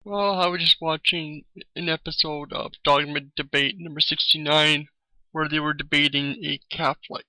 Well, I was just watching an episode of Dogma Debate number 69 where they were debating a Catholic.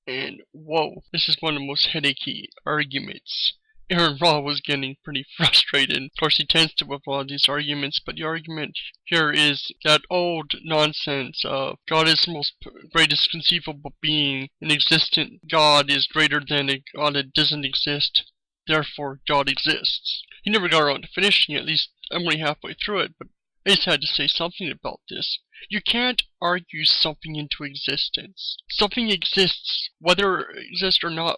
And whoa, this is one of the most headachy arguments. Aaron Raw was getting pretty frustrated. Of course, he tends to with a lot of these arguments, but the argument here is that old nonsense of God is the most greatest conceivable being, an existent God is greater than a God that doesn't exist, therefore God exists. He never got around to finishing it, at least I'm only halfway through it, but I just had to say something about this. You can't argue something into existence. Something exists, whether it exists or not,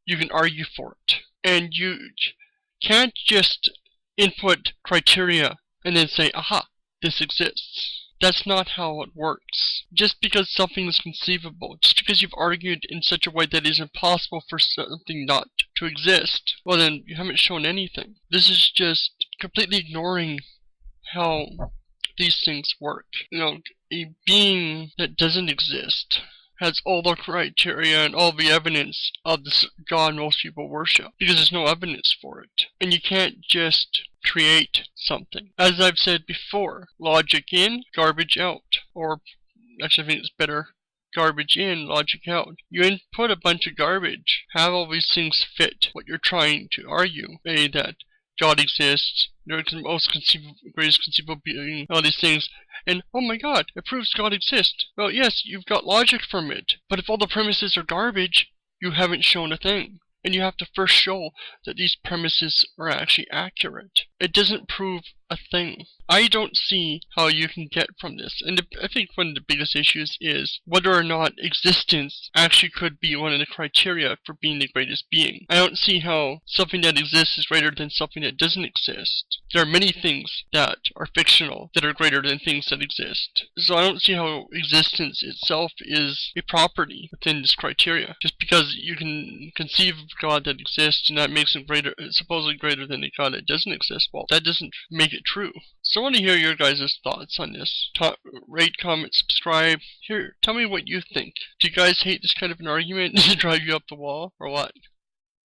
you can argue for it. And you can't just input criteria and then say, aha, this exists. That's not how it works. Just because something is conceivable, just because you've argued in such a way that it is impossible for something not to exist, well then, you haven't shown anything. This is just completely ignoring how these things work. You know, a being that doesn't exist has all the criteria and all the evidence of the God most people worship, because there's no evidence for it. And you can't just create something. As I've said before, logic in, garbage out. Or, actually I think it's better, garbage in, logic out. You input a bunch of garbage, have all these things fit what you're trying to argue. Say that God exists, you're the most greatest conceivable being, all these things, and oh my god, it proves God exists. Well, yes, you've got logic from it, but if all the premises are garbage, you haven't shown a thing. And you have to first show that these premises are actually accurate. It doesn't prove a thing. I don't see how you can get from this, and I think one of the biggest issues is whether or not existence actually could be one of the criteria for being the greatest being. I don't see how something that exists is greater than something that doesn't exist. There are many things that are fictional that are greater than things that exist. So I don't see how existence itself is a property within this criteria. Just because you can conceive of a God that exists and that makes him supposedly greater than a God that doesn't exist, well, that doesn't make it true. So I want to hear your guys' thoughts on this. Rate, comment, subscribe. Here, tell me what you think. Do you guys hate this kind of an argument? Does it drive you up the wall, or what?